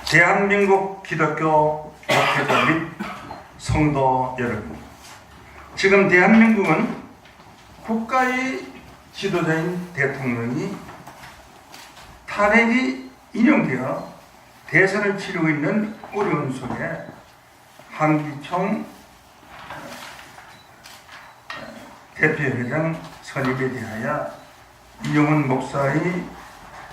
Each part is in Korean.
대한민국 기독교 목회자 및 성도 여러분, 지금 대한민국은 국가의 지도자인 대통령이 탄핵이 인용되어 대선을 치르고 있는 어려운 속에 한기총 대표회장 선임에 대하여 이용훈 목사의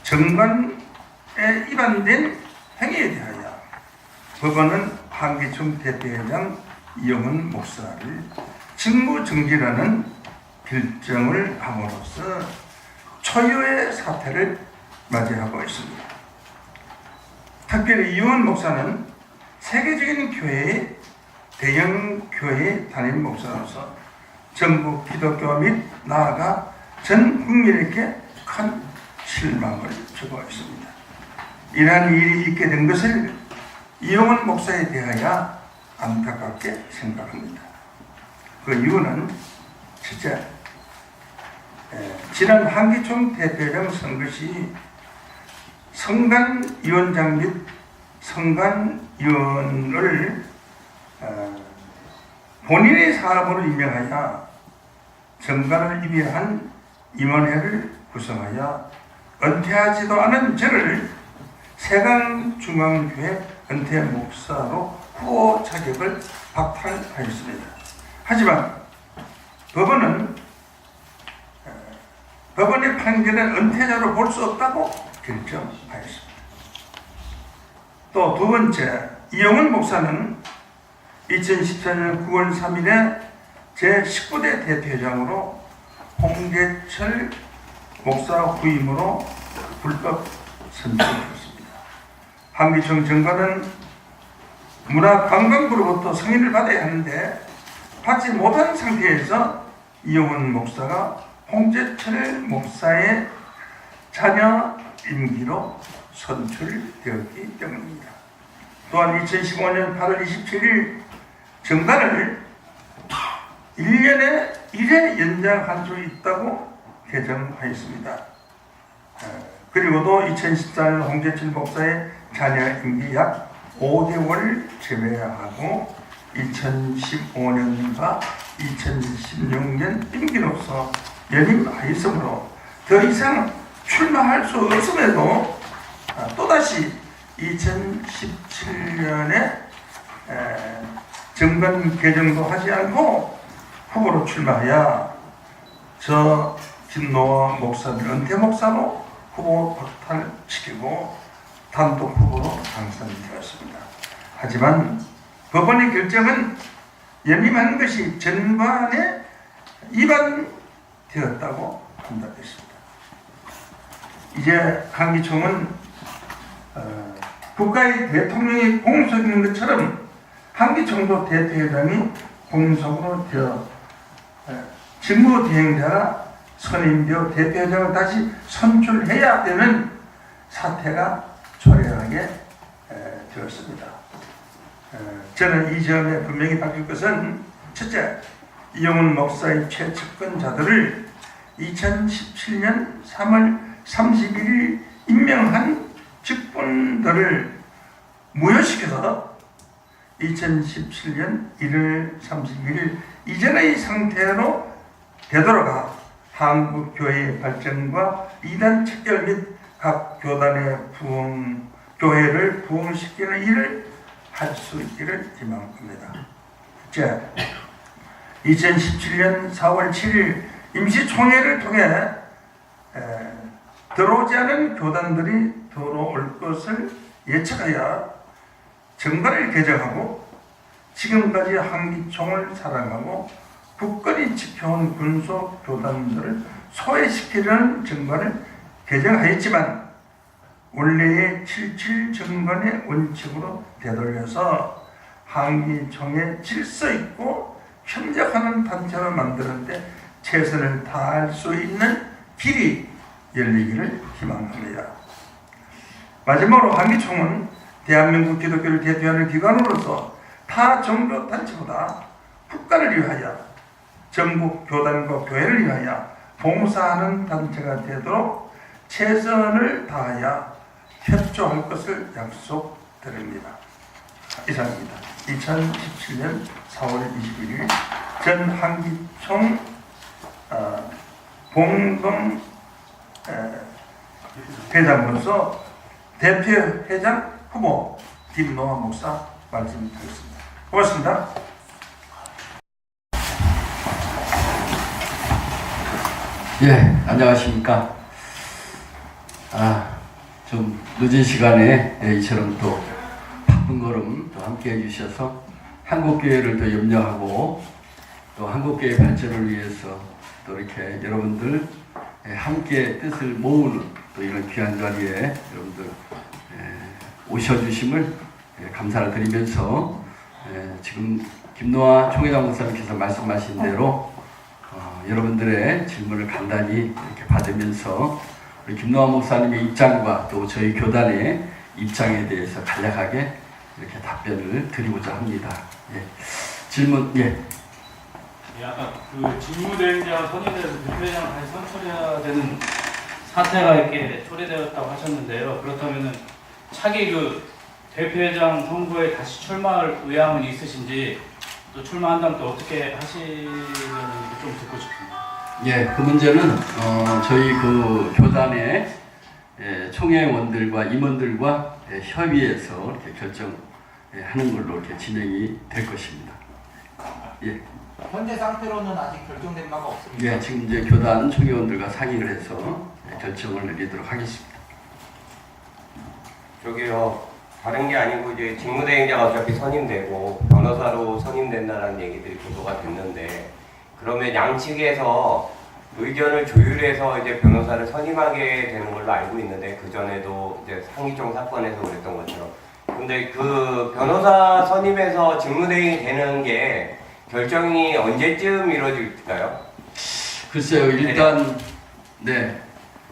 정관에 위반된 행위에 대하여 법원은 한기총 대표회장 이용훈 목사를 직무정지라는 결정을 함으로써 초유의 사태를 맞이하고 있습니다. 특별히 이용훈 목사는 세계적인 교회의 대형 교회 담임 목사로서 전국 기독교 및 나아가 전 국민에게 큰 실망을 주고 있습니다. 이러한 일이 있게 된 것을 이용훈 목사에 대하여 안타깝게 생각합니다. 그 이유는 첫째, 지난 한기총 대표회장 선거 시 성관위원장 및 성관위원을 본인의 사람으로 임명하여 정관을 위배한 임원회를 구성하여 은퇴하지도 않은 저를 세강중앙교회 은퇴 목사로 후보 자격을 박탈하였습니다. 하지만 법원의 판결은 은퇴자로 볼 수 없다고 결정하였습니다. 또 두 번째, 이용훈 목사는 2014년 9월 3일에 제19대 대표회장으로 홍재철 목사 후임으로 불법 선출되었습니다. 한기총 정관은 문화관광부로부터 승인을 받아야 하는데 받지 못한 상태에서 이용훈 목사가 홍재철 목사의 자녀 임기로 선출되었기 때문입니다. 또한 2015년 8월 27일 정관을 1년에 1회 연장할 수 있다고 개정하였습니다. 그리고도 2014년 홍재철 목사의 자녀 임기 약 5개월 제외하고 2015년과 2016년 임기로서 연임하였으므로 더 이상 출마할 수 없음에도 또다시 2017년에 정관 개정도 하지 않고 후보로 출마하여 저 김노아 목사를 은퇴 목사로 후보 박탈시키고 단독 후보로 당선되었습니다. 하지만 법원의 결정은 연임한 것이 정관에 위반되었다고 판단했습니다. 이제 한기총은 국가의 대통령이 공석이 있는 것처럼 한기총도 대표회장이 공석으로 되어 직무대행자가 선임되어 대표회장을 다시 선출해야 되는 사태가 초래하게 되었습니다. 저는 이 점에 분명히 밝힐 것은 첫째, 이용훈 목사의 최측근자들을 2017년 3월 31일 임명한 직분들을 무효시켜서 2017년 1월 31일 이전의 상태로 되돌아가 한국교회의 발전과 이단 척결 및 각 교단의 교회를 부흥시키는 일을 할 수 있기를 희망합니다. 둘째, 2017년 4월 7일 임시총회를 통해 들어오지 않은 교단들이 들어올 것을 예측하여 정관을 개정하고 지금까지 한기총을 사랑하고 굳건히 지켜온 군소 교단들을 소외시키려는 정관을 개정하였지만 원래의 77 정관의 원칙으로 되돌려서 한기총에 질서 있고 협력하는 단체로 만드는데 최선을 다할 수 있는 길이 열리기를 희망합니다. 마지막으로 한기총은 대한민국 기독교를 대표하는 기관으로서 타 종교 단체보다 국가를 위하여 전국 교단과 교회를 위하여 봉사하는 단체가 되도록 최선을 다하여 협조할 것을 약속드립니다. 이상입니다. 2017년 4월 21일 전 한기총 봉동 대장으로서 대표회장 후보 김노아 목사 말씀드렸습니다. 고맙습니다. 예, 안녕하십니까. 좀 늦은 시간에 이처럼 또 바쁜 걸음 또 함께 해주셔서 한국교회를 더 염려하고 또 한국교회 발전을 위해서 또 이렇게 여러분들 함께 뜻을 모으는 또 이런 귀한 자리에 여러분들 오셔주심을 감사를 드리면서 지금 김노아 총회장 목사님께서 말씀하신 대로 여러분들의 질문을 간단히 이렇게 받으면서 우리 김노아 목사님의 입장과 또 저희 교단의 입장에 대해서 간략하게 이렇게 답변을 드리고자 합니다. 예. 질문, 예. 예, 아까 그 직무대행자 선임에서 대표회장을 다시 선출해야 되는 사태가 이렇게 초래되었다고 하셨는데요. 그렇다면은 차기 그 대표회장 선거에 다시 출마할 의향은 있으신지, 또 출마한다면 또 어떻게 하시는지 좀 듣고 싶습니다. 예, 그 문제는 저희 그 교단의 총회원들과 임원들과 협의해서 이렇게 결정하는 걸로 이렇게 진행이 될 것입니다. 예. 현재 상태로는 아직 결정된 바가 없습니다. 예, 지금 이제 교단 총회원들과 상의를 해서 결정을 내리도록 하겠습니다. 저기요, 다른 게 아니고 이제 직무대행자가 어차피 선임되고 변호사로 선임된다는 얘기들이 보도가 됐는데, 그러면 양측에서 의견을 조율해서 이제 변호사를 선임하게 되는 걸로 알고 있는데, 그 전에도 이제 상위종 사건에서 그랬던 것처럼. 근데 그 변호사 선임에서 직무대행이 되는 게 결정이 언제쯤 이루어질까요? 글쎄요,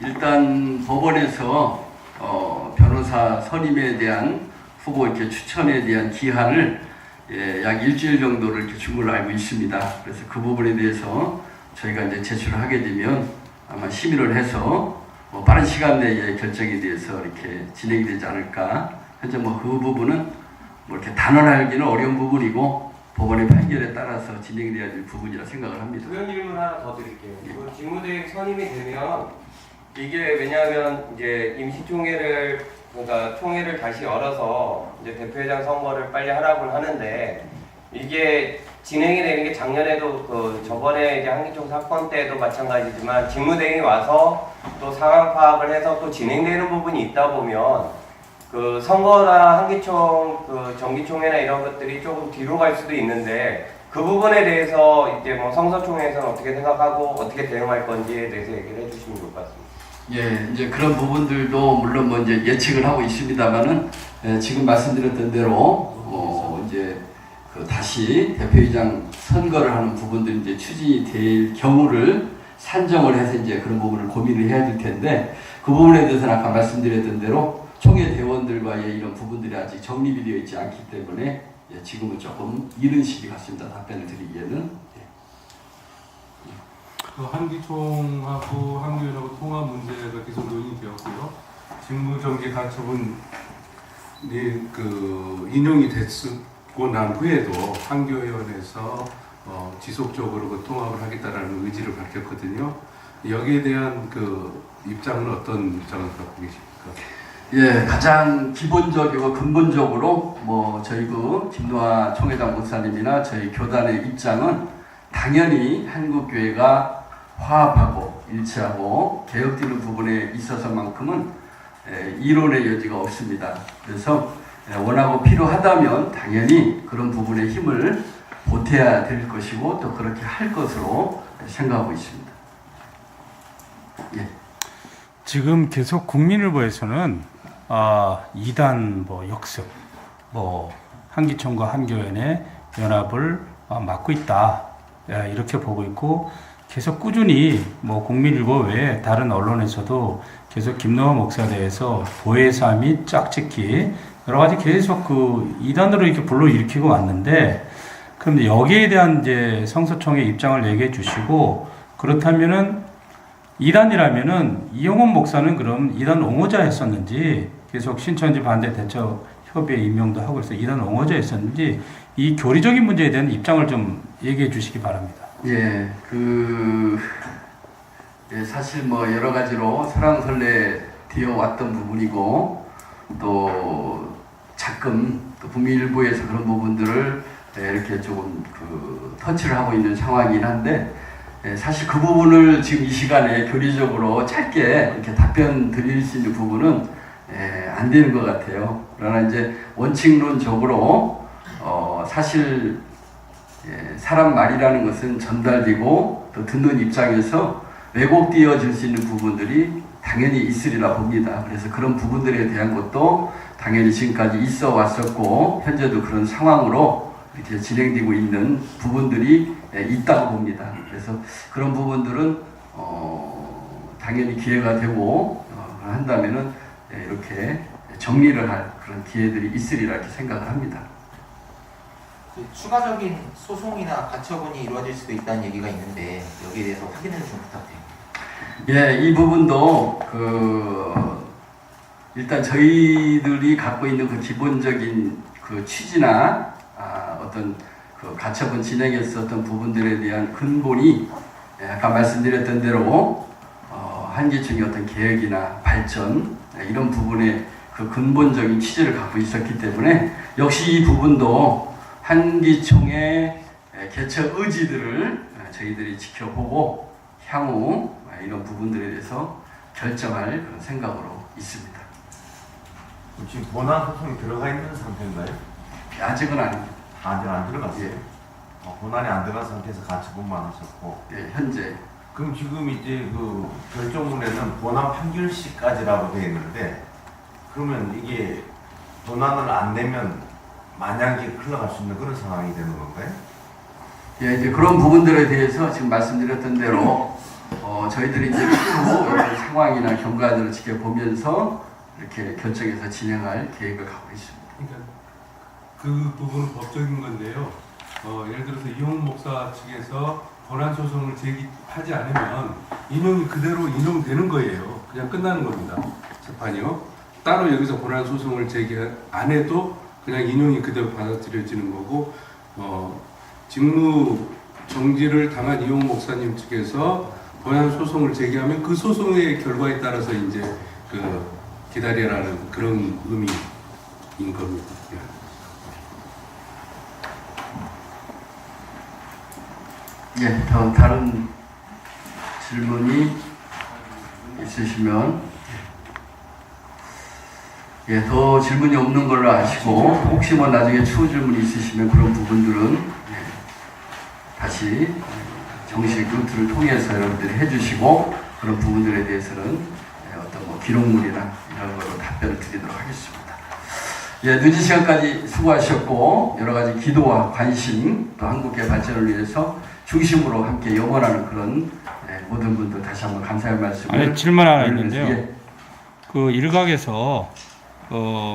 일단 법원에서 변호사 선임에 대한 후보 이렇게 추천에 대한 기한을 약 일주일 정도를 이렇게 준 걸로 알고 있습니다. 그래서 그 부분에 대해서 저희가 이제 제출을 하게 되면 아마 심의를 해서 빠른 시간 내에 결정에 대해서 이렇게 진행이 되지 않을까. 현재 그 부분은 이렇게 단언하기는 어려운 부분이고 법원의 판결에 따라서 진행돼야 될 부분이라 생각을 합니다. 그런 질문 하나 더 드릴게요. 그 직무대행 선임이 되면 이게 왜냐하면 이제 임시총회를 그러니까 총회를 다시 열어서 이제 대표회장 선거를 빨리 하라고는 하는데, 이게 진행이 되는 게 작년에도 그 저번에 이제 한기총 사건 때도 마찬가지지만 직무대행이 와서 또 상황 파악을 해서 또 진행되는 부분이 있다 보면 그 선거나 한기총 그 정기총회나 이런 것들이 조금 뒤로 갈 수도 있는데, 그 부분에 대해서 이제 성서총회에서는 어떻게 생각하고 어떻게 대응할 건지에 대해서 얘기를 해주시면 좋을 것 같습니다. 예, 이제 그런 부분들도 물론 이제 예측을 하고 있습니다만은 지금 말씀드렸던 대로 이제 다시 대표회장 선거를 하는 부분들이 이제 추진이 될 경우를 산정을 해서 이제 그런 부분을 고민을 해야 될 텐데, 그 부분에 대해서는 아까 말씀드렸던 대로 총회 대원들과의 이런 부분들이 아직 정립이 되어 있지 않기 때문에 지금은 조금 이른 시기 같습니다. 답변을 드리기에는. 한기총하고 한교회하고 통합 문제가 계속 논의되었고요. 직무정지 가처분 인용이 됐고 난 후에도 한교회원에서 지속적으로 그 통합을 하겠다라는 의지를 밝혔거든요. 여기에 대한 그 입장은 어떤 입장을 갖고 계십니까? 예, 가장 기본적이고 근본적으로 저희 그 김노아 총회장 목사님이나 저희 교단의 입장은 당연히 한국교회가 화합하고 일치하고 개혁되는 부분에 있어서만큼은 이론의 여지가 없습니다. 그래서 원하고 필요하다면 당연히 그런 부분에 힘을 보태야 될 것이고 또 그렇게 할 것으로 생각하고 있습니다. 예. 지금 계속 국민일보에서는 이단 역습, 한기총과 한교연의 연합을 막고 있다, 이렇게 보고 있고, 계속 꾸준히 국민일보 외에 다른 언론에서도 계속 김노아 목사에 대해서 보혜사 및 짝짓기 여러 가지 계속 그 이단으로 이렇게 불러일으키고 왔는데, 그럼 여기에 대한 이제 성서총의 입장을 얘기해 주시고, 그렇다면은 이단이라면은 이용원 목사는 그럼 이단 옹호자였었는지, 계속 신천지 반대 대처 협의회 임명도 하고 있어 이런 옹호져 있었는지 이 교리적인 문제에 대한 입장을 좀 얘기해 주시기 바랍니다. 예, 사실 뭐 여러 가지로 설왕설래 되어 왔던 부분이고 또 자금 또 북미 일부에서 그런 부분들을 이렇게 조금 터치를 하고 있는 상황이긴 한데 사실 그 부분을 지금 이 시간에 교리적으로 짧게 이렇게 답변 드릴 수 있는 부분은 안 되는 것 같아요. 그러나 이제 원칙론적으로 사실 사람 말이라는 것은 전달되고 또 듣는 입장에서 왜곡되어질 수 있는 부분들이 당연히 있으리라 봅니다. 그래서 그런 부분들에 대한 것도 당연히 지금까지 있어 왔었고 현재도 그런 상황으로 이렇게 진행되고 있는 부분들이 있다고 봅니다. 그래서 그런 부분들은 당연히 기회가 되고 한다면은 이렇게 정리를 할 그런 기회들이 있으리라 이렇게 생각을 합니다. 추가적인 소송이나 가처분이 이루어질 수도 있다는 얘기가 있는데 여기에 대해서 확인을 좀 부탁드립니다. 예, 이 부분도 일단 저희들이 갖고 있는 그 기본적인 그 취지나 어떤 그 가처분 진행했었던 부분들에 대한 근본이 아까 말씀드렸던 대로 한기총의 어떤 계획이나 발전 이런 부분에 그 근본적인 취지를 갖고 있었기 때문에 역시 이 부분도 한기총의 개척 의지들을 저희들이 지켜보고 향후 이런 부분들에 대해서 결정할 그런 생각으로 있습니다. 지금 본안 소송이 들어가 있는 상태인가요? 아직은 아닙니다. 아직 안 들어갔어요? 예. 본안이 안 들어간 상태에서 가처분만 하셨고. 예, 현재. 그럼 지금 이제 그 결정문에는 본안 판결시까지라고 되어 있는데, 그러면 이게 본안을 안 내면 만약에 흘러갈 수 있는 그런 상황이 되는 건가요? 예, 이제 그런 부분들에 대해서 지금 말씀드렸던 대로 저희들이 이제 추후 이런 상황이나 경과들을 지켜보면서 이렇게 결정해서 진행할 계획을 갖고 있습니다. 그러니까 그 부분은 법적인 건데요. 예를 들어서 이용 목사 측에서 권한 소송을 제기하지 않으면 인용이 그대로 인용되는 거예요. 그냥 끝나는 겁니다. 재판이요. 따로 여기서 권한 소송을 제기 안 해도 그냥 인용이 그대로 받아들여지는 거고, 직무 정지를 당한 이용 목사님 측에서 권한 소송을 제기하면 그 소송의 결과에 따라서 이제 기다리라는 그런 의미인 겁니다. 예, 더 다른 질문이 있으시면 예, 더 질문이 없는 걸로 아시고 혹시 뭐 나중에 추후 질문이 있으시면 그런 부분들은 다시 정식 루트를 통해서 여러분들이 해주시고 그런 부분들에 대해서는 어떤 뭐 기록물이나 이런 걸로 답변을 드리도록 하겠습니다. 예, 늦은 시간까지 수고하셨고 여러 가지 기도와 관심 또 한국의 발전을 위해서 중심으로 함께 영원하는 그런 모든 분들 다시 한번 감사의 말씀을 질문 하나 있는데요. 예. 그 일각에서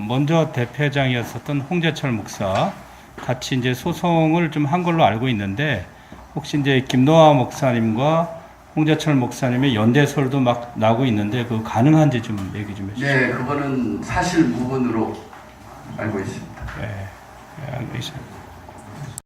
먼저 대표장이었었던 홍재철 목사 같이 이제 소송을 좀 한 걸로 알고 있는데 혹시 이제 김노아 목사님과 홍재철 목사님의 연대설도 막 나고 있는데 그 가능한지 좀 얘기 좀 해주시죠. 네, 그거는 사실 무근으로 알고 있습니다. 네, 알고 있습니다.